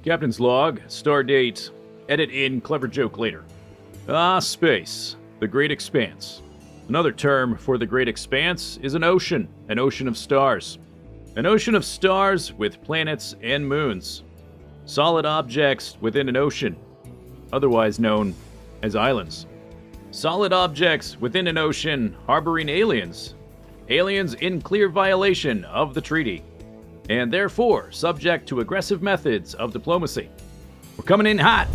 Captain's log, star date, edit in, clever joke later. Space, the great expanse. Another term for the great expanse is an ocean of stars. An ocean of stars with planets and moons. Solid objects within an ocean, otherwise known as islands. Solid objects within an ocean harboring aliens. Aliens in clear violation of the treaty, and therefore subject to aggressive methods of diplomacy. We're coming in hot.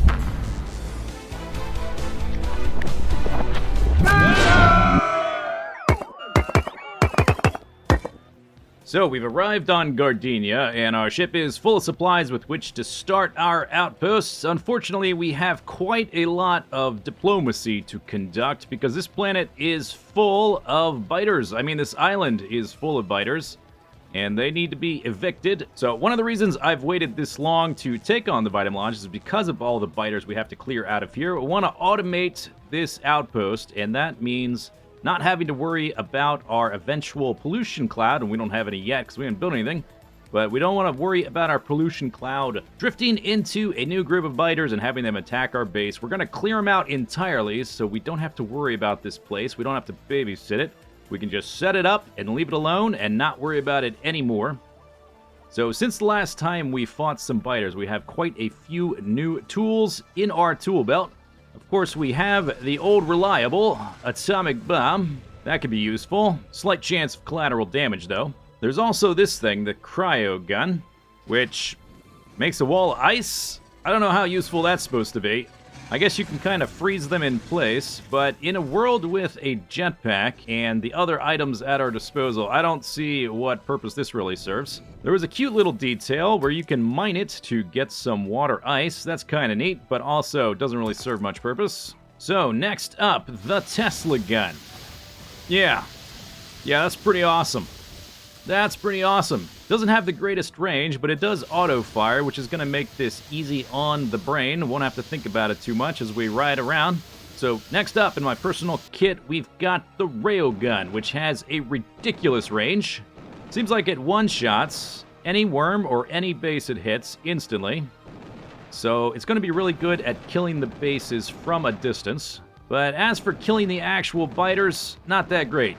So we've arrived on Gardenia, and our ship is full of supplies with which to start our outposts. Unfortunately, we have quite a lot of diplomacy to conduct because this planet is full of biters. I mean, this island is full of biters, and they need to be evicted. So one of the reasons I've waited this long to take on the Vitam launch is because of all the biters we have to clear out of here. We want to automate this outpost, and that means not having to worry about our eventual pollution cloud, and we don't have any yet because we haven't built anything, but we don't want to worry about our pollution cloud drifting into a new group of biters and having them attack our base. We're going to clear them out entirely so we don't have to worry about this place. We don't have to babysit it. We can just set it up and leave it alone and not worry about it anymore. So since the last time we fought some biters, we have quite a few new tools in our tool belt. Of course, we have the old reliable atomic bomb. That could be useful. Slight chance of collateral damage, though. There's also this thing, the cryo gun, which makes a wall of ice. I don't know how useful that's supposed to be. I guess you can kind of freeze them in place, but in a world with a jetpack and the other items at our disposal, I don't see what purpose this really serves. There was a cute little detail where you can mine it to get some water ice. That's kind of neat, but also doesn't really serve much purpose. So next up, the Tesla gun. Yeah, that's pretty awesome. That's pretty awesome. Doesn't have the greatest range, but it does auto-fire, which is going to make this easy on the brain. Won't have to think about it too much as we ride around. So next up in my personal kit, we've got the railgun, which has a ridiculous range. Seems like it one-shots any worm or any base it hits instantly. So it's going to be really good at killing the bases from a distance. But as for killing the actual biters, not that great.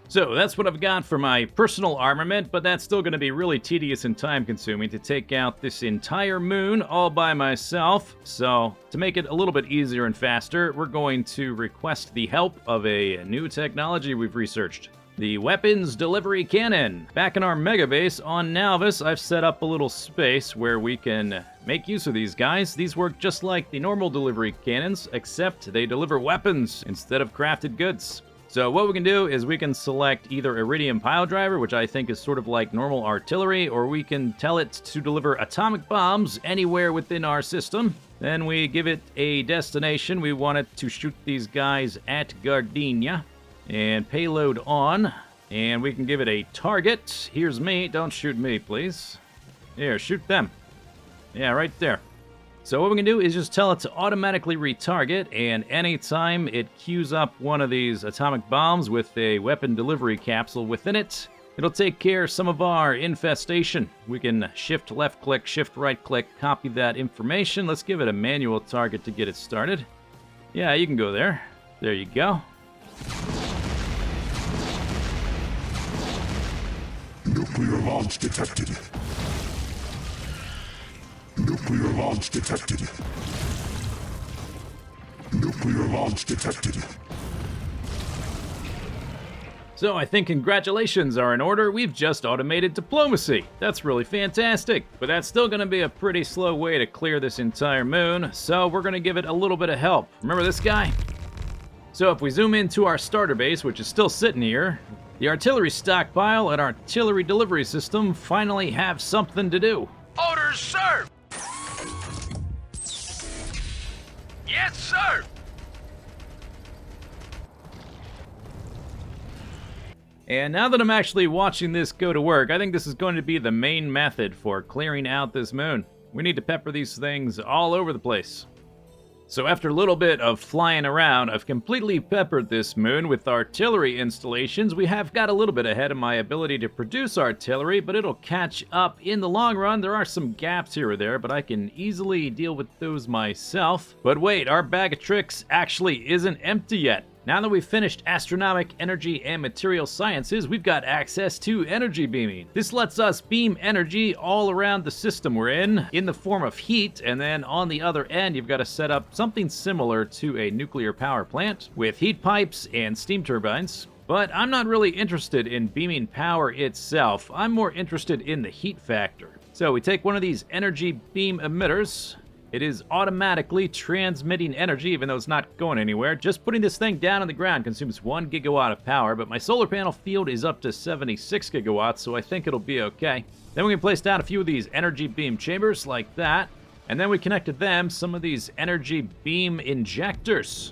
So that's what I've got for my personal armament, but that's still going to be really tedious and time-consuming to take out this entire moon all by myself. So to make it a little bit easier and faster, we're going to request the help of a new technology we've researched. The Weapons Delivery Cannon. Back in our mega base on Navis, I've set up a little space where we can make use of these guys. These work just like the normal delivery cannons, except they deliver weapons instead of crafted goods. So what we can do is we can select either Iridium Piledriver, which I think is sort of like normal artillery, or we can tell it to deliver atomic bombs anywhere within our system. Then we give it a destination. We want it to shoot these guys at Gardenia. And payload on. And we can give it a target. Here's me. Don't shoot me, please. Here, shoot them. Yeah, right there. So what we can do is just tell it to automatically retarget, and anytime it queues up one of these atomic bombs with a weapon delivery capsule within it, it'll take care of some of our infestation. We can shift left click, shift right click, copy that information. Let's give it a manual target to get it started. Yeah, you can go there. There you go. Nuclear launch detected. Nuclear launch detected. Nuclear launch detected. So I think congratulations are in order. We've just automated diplomacy. That's really fantastic. But that's still going to be a pretty slow way to clear this entire moon, so we're going to give it a little bit of help. Remember this guy? So if we zoom into our starter base, which is still sitting here, the artillery stockpile and artillery delivery system finally have something to do. Orders, sir! Yes, sir! And now that I'm actually watching this go to work, I think this is going to be the main method for clearing out this moon. We need to pepper these things all over the place. So after a little bit of flying around, I've completely peppered this moon with artillery installations. We have got a little bit ahead of my ability to produce artillery, but it'll catch up in the long run. There are some gaps here or there, but I can easily deal with those myself. But wait, our bag of tricks actually isn't empty yet. Now that we've finished astronomic energy and material sciences, we've got access to energy beaming. This lets us beam energy all around the system we're in the form of heat, and then on the other end, you've got to set up something similar to a nuclear power plant with heat pipes and steam turbines. But I'm not really interested in beaming power itself. I'm more interested in the heat factor. So we take one of these energy beam emitters. It is automatically transmitting energy, even though it's not going anywhere. Just putting this thing down on the ground consumes 1 gigawatt of power, but my solar panel field is up to 76 gigawatts, so I think it'll be okay. Then we can place down a few of these energy beam chambers like that, and then we connect to them some of these energy beam injectors.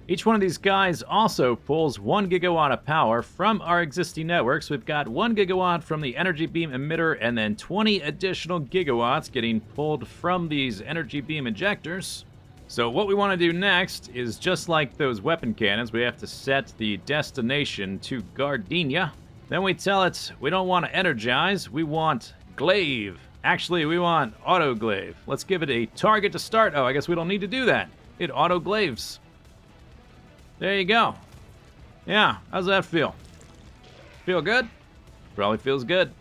Each one of these guys also pulls 1 gigawatt of power from our existing networks. We've got 1 gigawatt from the energy beam emitter and then 20 additional gigawatts getting pulled from these energy beam injectors. So what we want to do next is just like those weapon cannons, we have to set the destination to Gardenia. Then we tell it we don't want to energize, we want glaive. Actually, we want autoglaive. Let's give it a target to start. Oh, I guess we don't need to do that. It autoglaives. There you go. Yeah, how's that feel? Feel good? Probably feels good.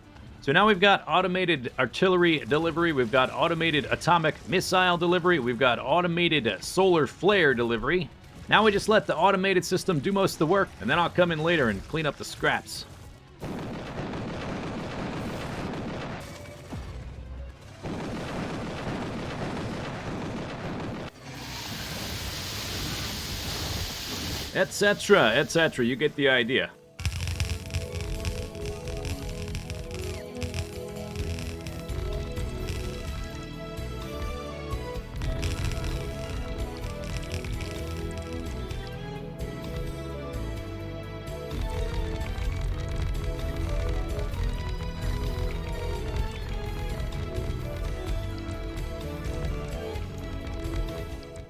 So now we've got automated artillery delivery, we've got automated atomic missile delivery, we've got automated solar flare delivery. Now we just let the automated system do most of the work, and then I'll come in later and clean up the scraps. Etc., etc. You get the idea.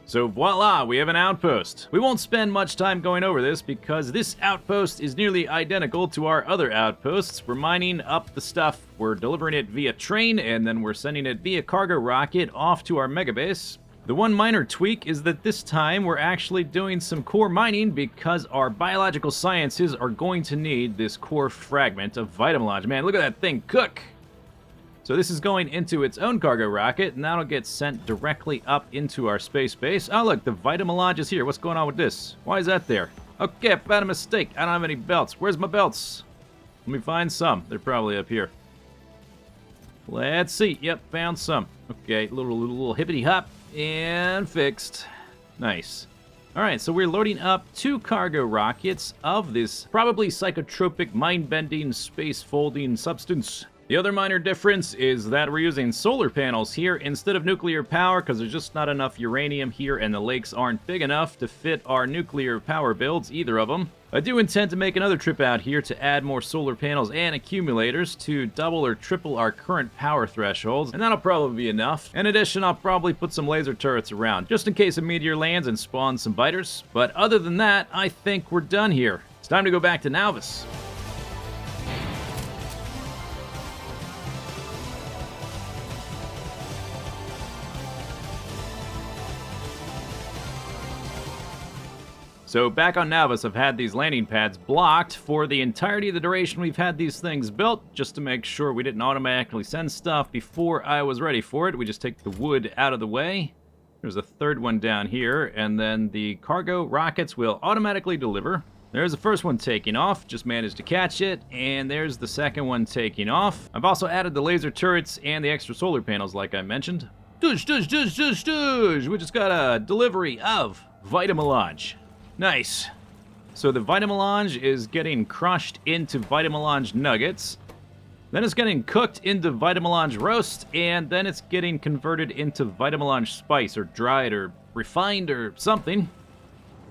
So voila, we have an outpost. We won't spend much time going over this because this outpost is nearly identical to our other outposts. We're mining up the stuff, we're delivering it via train, and then we're sending it via cargo rocket off to our megabase. The one minor tweak is that this time we're actually doing some core mining because our biological sciences are going to need this core fragment of Vitamilage. Man, look at that thing cook! So this is going into its own cargo rocket, and that'll get sent directly up into our space base. Oh look, the Vitamilage is here. What's going on with this? Why is that there? Okay, I found a mistake. I don't have any belts. Where's my belts? Let me find some. They're probably up here. Let's see. Yep, found some. Okay, little hippity hop, and fixed. Nice. Alright, so we're loading up 2 cargo rockets of this probably psychotropic, mind-bending, space-folding substance. The other minor difference is that we're using solar panels here instead of nuclear power because there's just not enough uranium here and the lakes aren't big enough to fit our nuclear power builds, either of them. I do intend to make another trip out here to add more solar panels and accumulators to double or triple our current power thresholds, and that'll probably be enough. In addition, I'll probably put some laser turrets around, just in case a meteor lands and spawns some biters. But other than that, I think we're done here. It's time to go back to Navis. So back on Navis, I've had these landing pads blocked for the entirety of the duration we've had these things built, just to make sure we didn't automatically send stuff before I was ready for it. We just take the wood out of the way. There's a third one down here, and then the cargo rockets will automatically deliver. There's the first one taking off, just managed to catch it, and there's the second one taking off. I've also added the laser turrets and the extra solar panels like I mentioned. Dush, dush, dush, dush, dush! We just got a delivery of Vitamilage. Nice. So the Vitamilage is getting crushed into Vitamilage nuggets. Then it's getting cooked into Vitamilage roast, and then it's getting converted into Vitamilage spice, or dried, or refined, or something.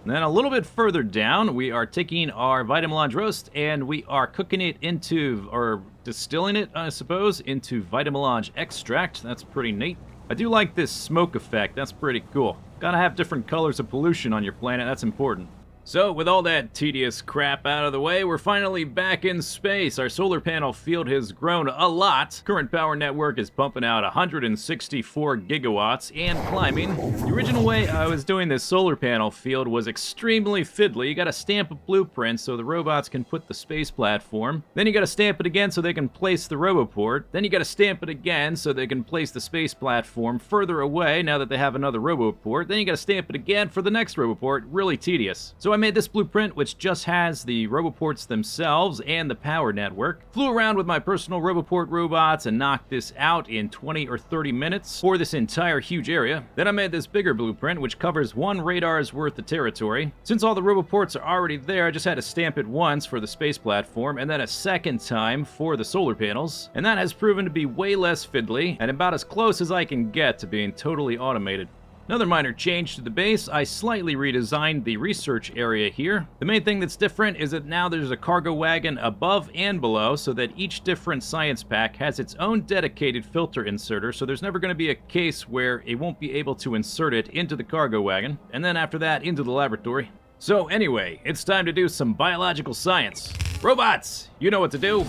And then a little bit further down, we are taking our Vitamilage roast, and we are cooking it into, or distilling it, I suppose, into Vitamilage extract. That's pretty neat. I do like this smoke effect, that's pretty cool. Gotta have different colors of pollution on your planet, that's important. So, with all that tedious crap out of the way, we're finally back in space. Our solar panel field has grown a lot. Current power network is pumping out 164 gigawatts and climbing. The original way I was doing this solar panel field was extremely fiddly. You gotta stamp a blueprint so the robots can put the space platform. Then you gotta stamp it again so they can place the roboport. Then you gotta stamp it again so they can place the space platform further away now that they have another roboport. Then you gotta stamp it again for the next roboport. Really tedious. So I made this blueprint, which just has the roboports themselves and the power network. Flew around with my personal roboport robots and knocked this out in 20 or 30 minutes for this entire huge area. Then I made this bigger blueprint, which covers one radar's worth of territory. Since all the roboports are already there, I just had to stamp it once for the space platform and then a second time for the solar panels. And that has proven to be way less fiddly and about as close as I can get to being totally automated. Another minor change to the base, I slightly redesigned the research area here. The main thing that's different is that now there's a cargo wagon above and below so that each different science pack has its own dedicated filter inserter, so there's never going to be a case where it won't be able to insert it into the cargo wagon, and then after that into the laboratory. So anyway, it's time to do some biological science. Robots, you know what to do.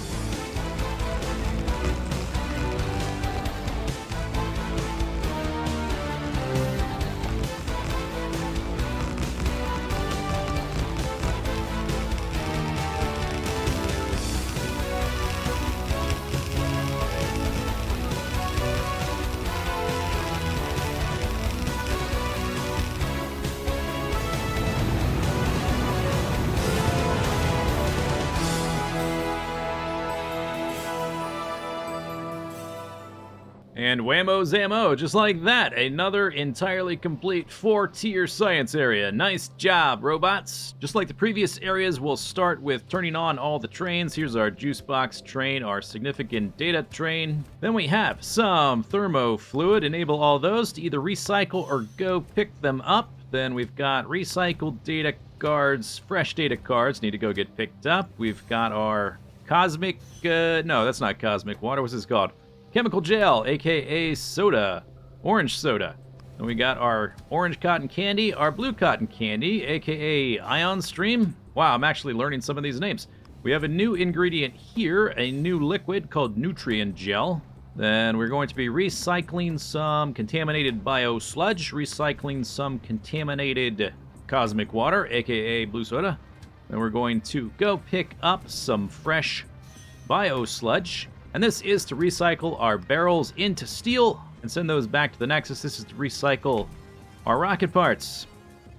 And whammo zammo, just like that, another entirely complete 4-tier science area. Nice job, robots. Just like the previous areas, we'll start with turning on all the trains. Here's our juice box train, our significant data train. Then we have some thermo fluid. Enable all those to either recycle or go pick them up. Then we've got recycled data cards, fresh data cards need to go get picked up. We've got our cosmic, no, that's not cosmic water, what's this called? Chemical gel, aka soda, orange soda. And we got our orange cotton candy, our blue cotton candy, aka ion stream. Wow, I'm actually learning some of these names. We have a new ingredient here, a new liquid called nutrient gel. Then we're going to be recycling some contaminated bio sludge, recycling some contaminated cosmic water, aka blue soda. Then we're going to go pick up some fresh bio sludge. And this is to recycle our barrels into steel and send those back to the Nexus. This is to recycle our rocket parts.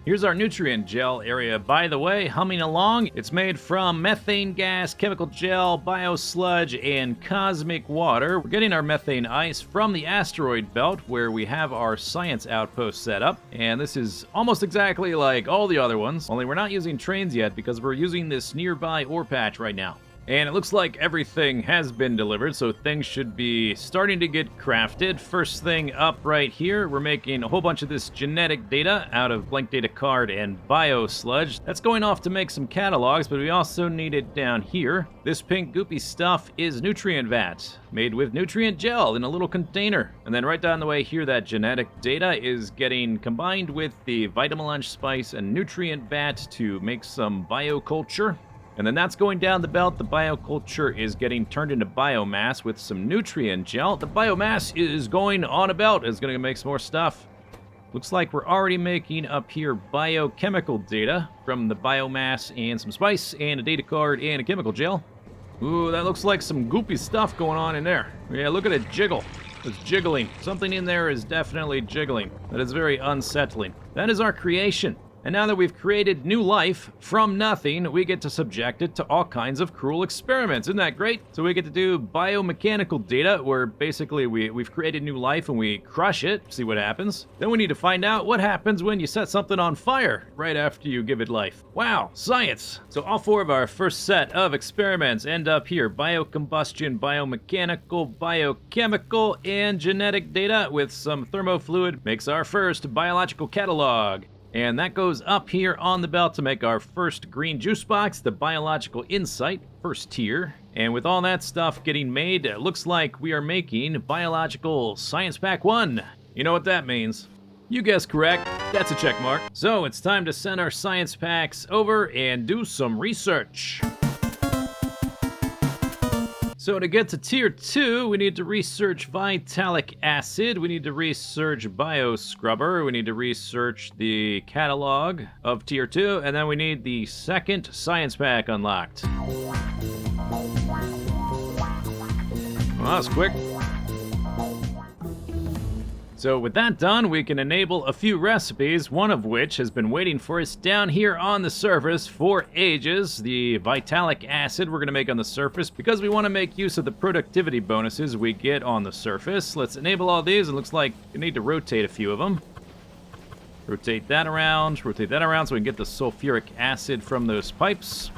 Here's our nutrient gel area, by the way, humming along. It's made from methane gas, chemical gel, biosludge, and cosmic water. We're getting our methane ice from the asteroid belt where we have our science outpost set up. And this is almost exactly like all the other ones, only we're not using trains yet because we're using this nearby ore patch right now. And it looks like everything has been delivered, so things should be starting to get crafted. First thing up right here, we're making a whole bunch of this genetic data out of blank data card and bio sludge. That's going off to make some catalogs, but we also need it down here. This pink goopy stuff is nutrient vat, made with nutrient gel in a little container. And then right down the way here, that genetic data is getting combined with the Vitamelange spice and nutrient vat to make some bioculture. And then that's going down the belt. The bioculture is getting turned into biomass with some nutrient gel. The biomass is going on a belt. It's going to make some more stuff. Looks like we're already making up here biochemical data from the biomass and some spice and a data card and a chemical gel. Ooh, that looks like some goopy stuff going on in there. Yeah, look at it jiggle. It's jiggling. Something in there is definitely jiggling. That is very unsettling. That is our creation. And now that we've created new life from nothing, we get to subject it to all kinds of cruel experiments. Isn't that great? So we get to do biomechanical data, where basically we've created new life and we crush it, see what happens. Then we need to find out what happens when you set something on fire right after you give it life. Wow, science! So all four of our first set of experiments end up here. Biocombustion, biomechanical, biochemical, and genetic data with some thermofluid makes our first biological catalog. And that goes up here on the belt to make our first green juice box, the Biological Insight, first tier. And with all that stuff getting made, it looks like we are making Biological Science Pack 1. You know what that means. You guessed correct. That's a check mark. So it's time to send our science packs over and do some research. So to get to Tier 2, we need to research Vitalic Acid, we need to research Bioscrubber, we need to research the catalog of Tier 2, and then we need the second science pack unlocked. Well, that was quick. So with that done, we can enable a few recipes, one of which has been waiting for us down here on the surface for ages. The Vitalic Acid we're going to make on the surface because we want to make use of the productivity bonuses we get on the surface. Let's enable all these. It looks like we need to rotate a few of them. Rotate that around so we can get the sulfuric acid from those pipes.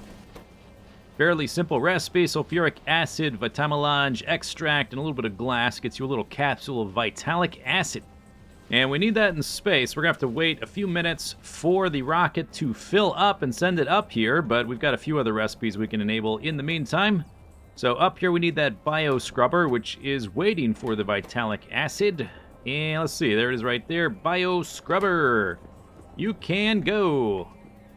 Fairly simple recipe, sulfuric acid, vitamelange extract, and a little bit of glass gets you a little capsule of Vitalic Acid. And we need that in space. We're going to have to wait a few minutes for the rocket to fill up and send it up here, but we've got a few other recipes we can enable in the meantime. So up here we need that Bioscrubber, which is waiting for the Vitalic Acid. And let's see, there it is right there, Bioscrubber. You can go.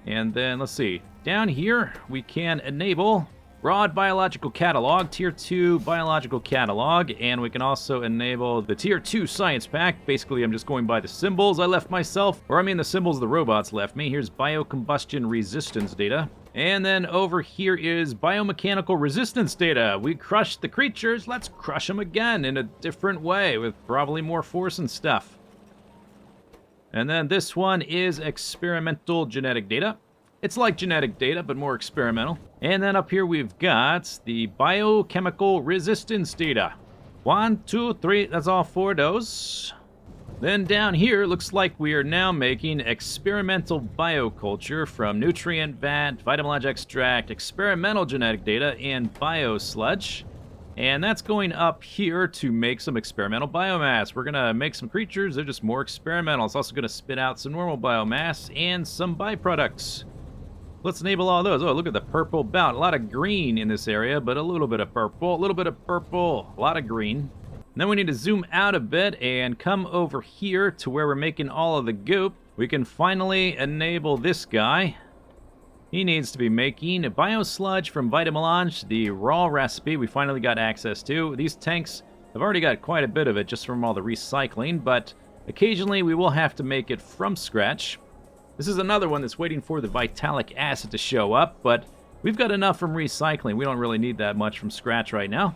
And then, let's see, down here, we can enable Broad Biological Catalog, Tier 2 Biological Catalog, and we can also enable the Tier 2 Science Pack. Basically, I'm just going by the symbols I left myself, or I mean the symbols the robots left me. Here's Biocombustion Resistance data. And then over here is Biomechanical Resistance data. We crushed the creatures, let's crush them again in a different way, with probably more force and stuff. And then this one is experimental genetic data. It's like genetic data, but more experimental. And then up here we've got the biochemical resistance data. 1, 2, 3, that's all 4 of those. Then down here, looks like we are now making experimental bioculture from nutrient vat, vitamelange extract, experimental genetic data, and biosludge. And that's going up here to make some experimental biomass. We're gonna make some creatures, they're just more experimental. It's also gonna spit out some normal biomass and some byproducts. Let's enable all those. Oh, look at the purple bout. A lot of green in this area, but a little bit of purple, a little bit of purple, a lot of green. And then we need to zoom out a bit and come over here to where we're making all of the goop. We can finally enable this guy. He needs to be making a biosludge from Vitamelange, the raw recipe we finally got access to. These tanks have already got quite a bit of it just from all the recycling, but occasionally we will have to make it from scratch. This is another one that's waiting for the Vitalic Acid to show up, but we've got enough from recycling. We don't really need that much from scratch right now.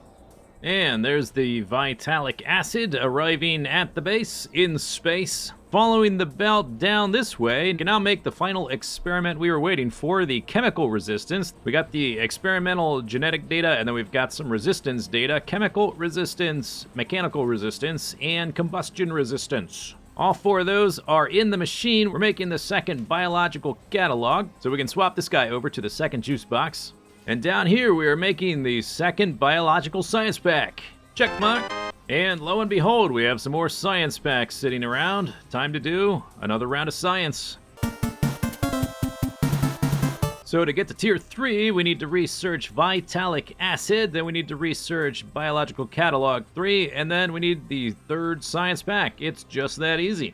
And there's the Vitalic Acid arriving at the base in space. Following the belt down this way, we can now make the final experiment we were waiting for, the chemical resistance. We got the experimental genetic data, and then we've got some resistance data, chemical resistance, mechanical resistance, and combustion resistance. All 4 of those are in the machine. We're making the second biological catalog, so we can swap this guy over to the second juice box. And down here, we are making the second biological science pack. Check mark. And lo and behold, we have some more science packs sitting around. Time to do another round of science. So to get to Tier 3, we need to research Vitalic Acid, then we need to research Biological Catalog 3, and then we need the third science pack. It's just that easy.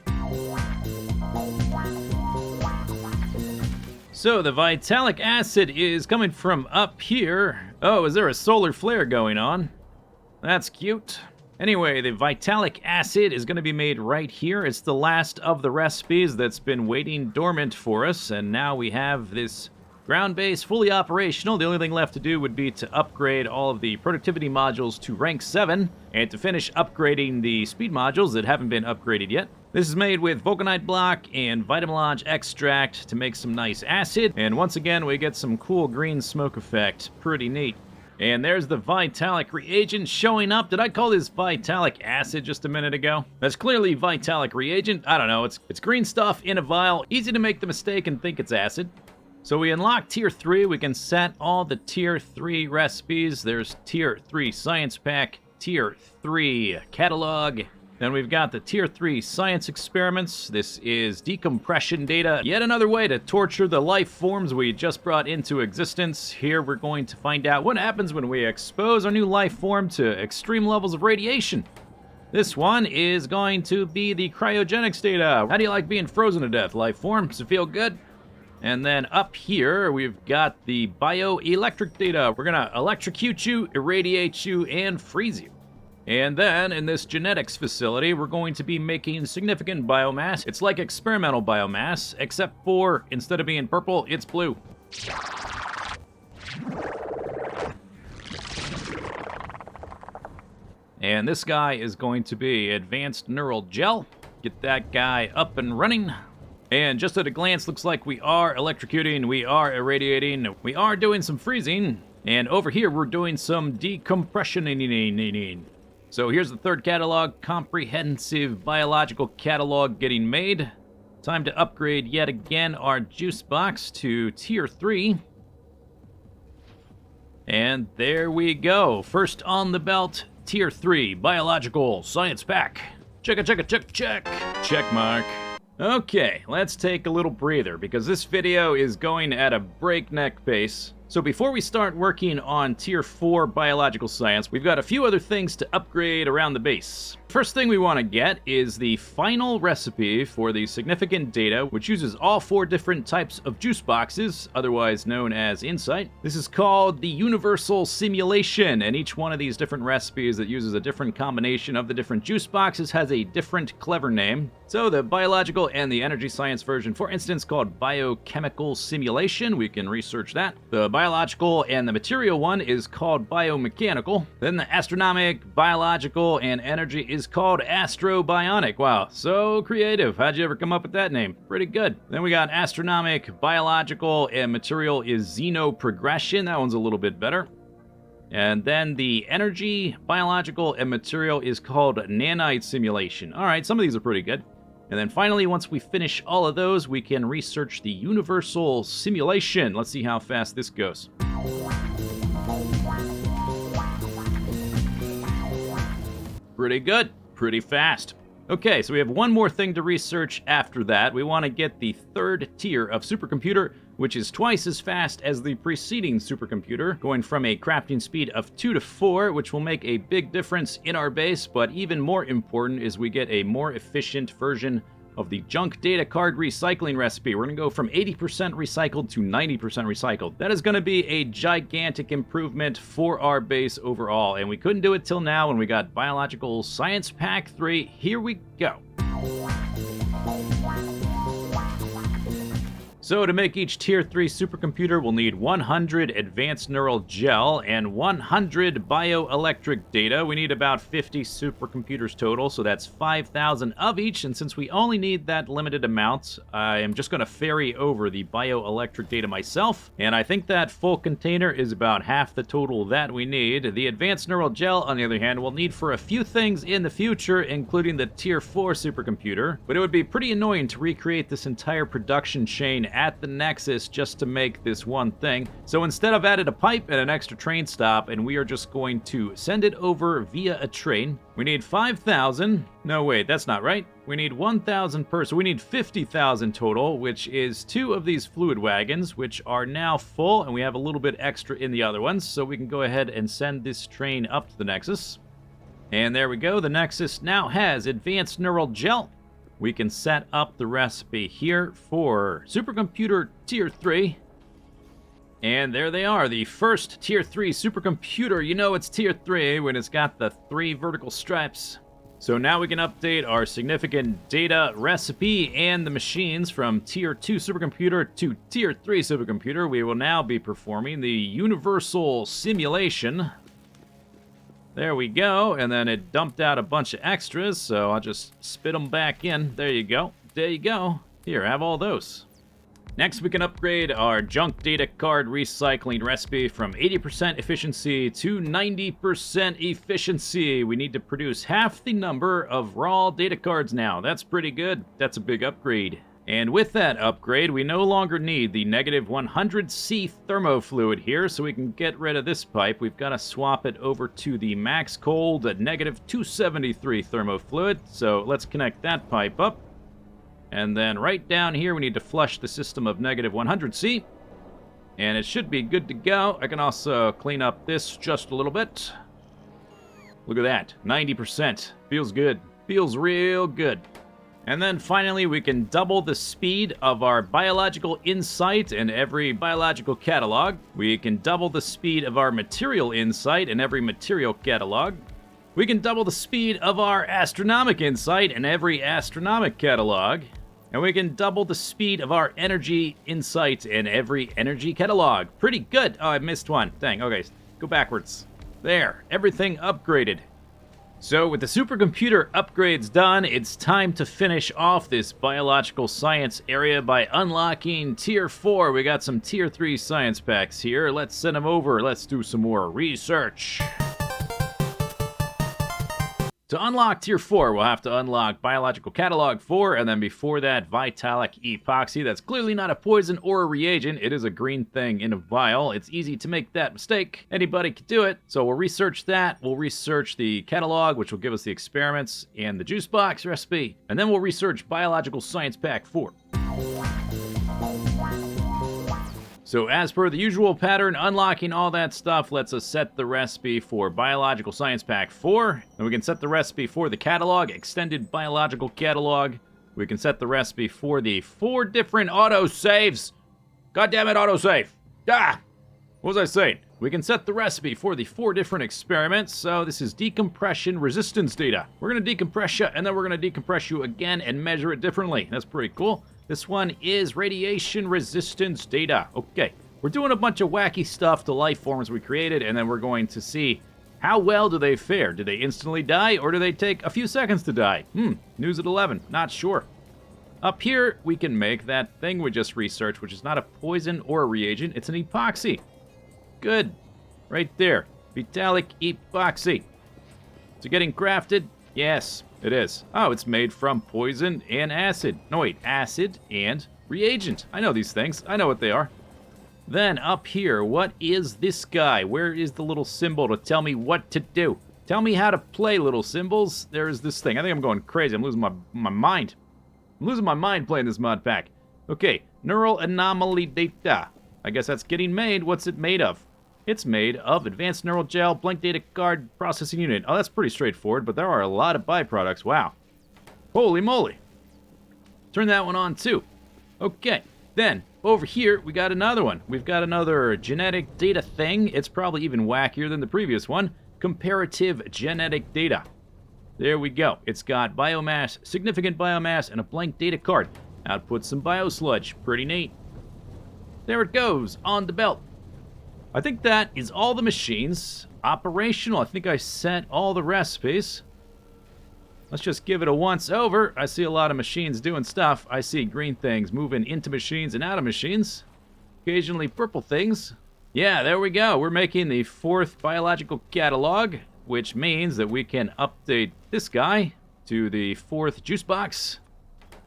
So the Vitalic Acid is coming from up here. Oh, is there a solar flare going on? That's cute. Anyway, the Vitalic Acid is going to be made right here. It's the last of the recipes that's been waiting dormant for us, and now we have this ground base fully operational. The only thing left to do would be to upgrade all of the productivity modules to rank 7, and to finish upgrading the speed modules that haven't been upgraded yet. This is made with vulcanite block and vitamelange extract to make some nice acid, and once again we get some cool green smoke effect. Pretty neat. And there's the Vitalic reagent showing up. Did I call this Vitalic Acid just a minute ago? That's clearly Vitalic reagent. I don't know, it's green stuff in a vial. Easy to make the mistake and think it's acid. So we unlock Tier 3, we can set all the Tier 3 recipes. There's Tier 3 Science Pack, Tier 3 Catalog. Then we've got the Tier 3 Science Experiments. This is decompression data. Yet another way to torture the life forms we just brought into existence. Here we're going to find out what happens when we expose our new life form to extreme levels of radiation. This one is going to be the cryogenics data. How do you like being frozen to death, life form? Does it feel good? And then up here, we've got the bioelectric data. We're gonna electrocute you, irradiate you, and freeze you. And then in this genetics facility, we're going to be making significant biomass. It's like experimental biomass, except for instead of being purple, it's blue. And this guy is going to be advanced neural gel. Get that guy up and running. And just at a glance, looks like we are electrocuting, we are irradiating, we are doing some freezing. And over here, we're doing some decompressioning. So here's the third catalog, comprehensive biological catalog getting made. Time to upgrade yet again our juice box to tier 3. And there we go. First on the belt, tier 3 biological science pack. Check. Check mark. Okay, let's take a little breather because this video is going at a breakneck pace. So before we start working on tier 4 biological science, we've got a few other things to upgrade around the base. First thing we want to get is the final recipe for the significant data, which uses all 4 different types of juice boxes, otherwise known as insight. This is called the universal simulation, and each one of these different recipes that uses a different combination of the different juice boxes has a different clever name. So the biological and the energy science version, for instance, called biochemical simulation, we can research that. The biological and the material one is called biomechanical. Then the astronomic, biological, and energy is called astrobionic. Wow, so creative. How'd you ever come up with that name? Pretty good. Then we got astronomic, biological, and material is xenoprogression. That one's a little bit better. And then the energy, biological, and material is called nanite simulation. All right, some of these are pretty good. And then finally, once we finish all of those, we can research the universal simulation. Let's see how fast this goes. Pretty good, pretty fast. Okay, so we have one more thing to research after that. We want to get the third tier of supercomputer, which is twice as fast as the preceding supercomputer, going from a crafting speed of 2 to 4, which will make a big difference in our base, but even more important is we get a more efficient version of the junk data card recycling recipe. We're going to go from 80% recycled to 90% recycled. That is going to be a gigantic improvement for our base overall, and we couldn't do it till now when we got Biological Science Pack 3. Here we go. So to make each tier 3 supercomputer, we'll need 100 advanced neural gel and 100 bioelectric data. We need about 50 supercomputers total, so that's 5,000 of each. And since we only need that limited amount, I am just going to ferry over the bioelectric data myself. And I think that full container is about half the total that we need. The advanced neural gel, on the other hand, we'll need for a few things in the future, including the tier 4 supercomputer. But it would be pretty annoying to recreate this entire production chain at the Nexus just to make this one thing. So instead I've added a pipe and an extra train stop, and we are just going to send it over via a train. We need 5,000. No, wait, that's not right. We need 1,000 per, so we need 50,000 total, which is 2 of these fluid wagons, which are now full, and we have a little bit extra in the other ones, so we can go ahead and send this train up to the Nexus. And there we go. The Nexus now has advanced neural gel. We can set up the recipe here for Supercomputer Tier 3. And there they are, the first Tier 3 supercomputer. You know it's Tier 3 when it's got the 3 vertical stripes. So now we can update our significant data recipe and the machines from Tier 2 supercomputer to Tier 3 supercomputer. We will now be performing the universal simulation. There we go, and then it dumped out a bunch of extras, so I'll just spit them back in. There you go. There you go. Here, have all those. Next, we can upgrade our junk data card recycling recipe from 80% efficiency to 90% efficiency. We need to produce half the number of raw data cards now. That's pretty good. That's a big upgrade. And with that upgrade, we no longer need the negative 100C thermofluid here, so we can get rid of this pipe. We've got to swap it over to the max cold at negative 273 thermofluid. So let's connect that pipe up. And then right down here, we need to flush the system of negative 100C. And it should be good to go. I can also clean up this just a little bit. Look at that, 90%. Feels good. Feels real good. And then finally, we can double the speed of our biological insight in every biological catalog. We can double the speed of our material insight in every material catalog. We can double the speed of our astronomic insight in every astronomic catalog. And we can double the speed of our energy insight in every energy catalog. Pretty good. Oh, I missed one. Dang, okay, go backwards. There, everything upgraded. So with the supercomputer upgrades done, it's time to finish off this biological science area by unlocking Tier 4. We got some Tier 3 science packs here. Let's send them over. Let's do some more research. To unlock Tier 4, we'll have to unlock Biological Catalog 4, and then before that, Vitalic Epoxy. That's clearly not a poison or a reagent. It is a green thing in a vial. It's easy to make that mistake. Anybody can do it. So we'll research that. We'll research the catalog, which will give us the experiments and the juice box recipe. And then we'll research Biological Science Pack 4. So as per the usual pattern, unlocking all that stuff lets us set the recipe for Biological Science Pack 4. And we can set the recipe for the catalog, Extended Biological Catalog. We can set the recipe for the 4 different autosaves. God damn it, autosave. Ah! What was I saying? We can set the recipe for the 4 different experiments. So this is decompression resistance data. We're going to decompress you, and then we're going to decompress you again and measure it differently. That's pretty cool. This one is radiation resistance data. Okay, we're doing a bunch of wacky stuff to life forms we created, and then we're going to see how well do they fare. Do they instantly die, or do they take a few seconds to die? News at 11. Not sure. Up here, we can make that thing we just researched, which is not a poison or a reagent. It's an epoxy. Good. Right there. Vitalic Epoxy. Is it getting crafted? Yes, it is. Oh, it's made from poison and acid. No, wait, acid and reagent. I know these things. I know what they are. Then up here, what is this guy? Where is the little symbol to tell me what to do? Tell me how to play, little symbols. There is this thing. I think I'm going crazy. I'm losing my mind. I'm losing my mind playing this mod pack. Okay, neural anomaly data. I guess that's getting made. What's it made of? It's made of advanced neural gel, blank data card processing unit. Oh, that's pretty straightforward, but there are a lot of byproducts. Wow. Holy moly. Turn that one on too. Okay, then over here we got another one. We've got another genetic data thing. It's probably even wackier than the previous one. Comparative genetic data. There we go. It's got biomass, significant biomass, and a blank data card. Output some biosludge. Pretty neat. There it goes, on the belt. I think that is all the machines operational. I think I set all the recipes. Let's just give it a once over. I see a lot of machines doing stuff. I see green things moving into machines and out of machines. Occasionally purple things. Yeah, there we go. We're making the 4th biological catalog, which means that we can update this guy to the 4th juice box.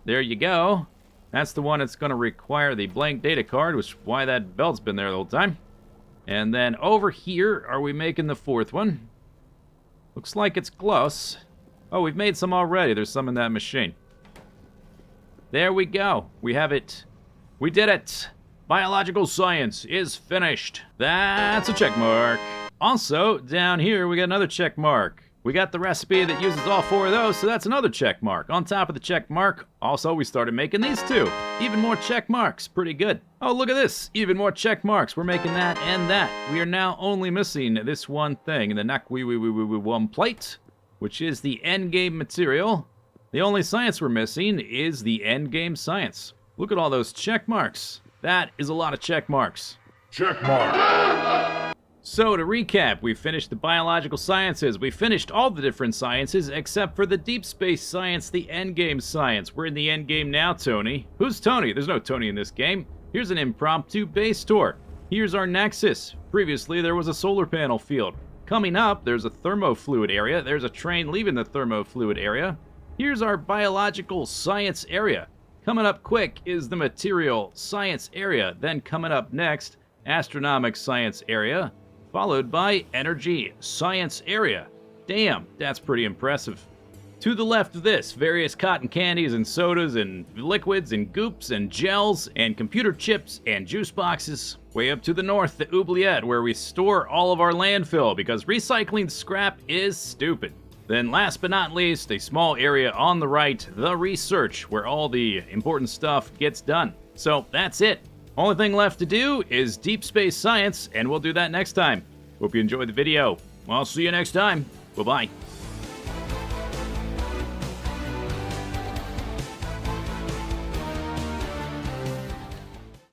There you go. That's the one that's going to require the blank data card, which is why that belt's been there the whole time. And then over here, are we making the 4th one? Looks like it's close. Oh, we've made some already. There's some in that machine. There we go. We have it. We did it. Biological science is finished. That's a check mark. Also, down here, we got another check mark. We got the recipe that uses all 4 of those, so that's another check mark. On top of the check mark, also we started making these 2. Even more check marks. Pretty good. Oh, look at this. Even more check marks. We're making that and that. We are now only missing this one thing in the one plate, which is the endgame material. The only science we're missing is the endgame science. Look at all those check marks. That is a lot of check marks. Check mark. So to recap, we finished the biological sciences. We finished all the different sciences except for the deep space science, the endgame science. We're in the endgame now, Tony. Who's Tony? There's no Tony in this game. Here's an impromptu base tour. Here's our nexus. Previously, there was a solar panel field. Coming up, there's a thermofluid area. There's a train leaving the thermofluid area. Here's our biological science area. Coming up quick is the material science area. Then coming up next, astronomic science area, followed by energy science area. Damn, that's pretty impressive. To the left of this, various cotton candies and sodas and liquids and goops and gels and computer chips and juice boxes. Way up to the north, the oubliette, where we store all of our landfill because recycling scrap is stupid. Then last but not least, a small area on the right, the research, where all the important stuff gets done. So that's it. Only thing left to do is deep space science, and we'll do that next time. Hope you enjoyed the video. I'll see you next time. Bye-bye.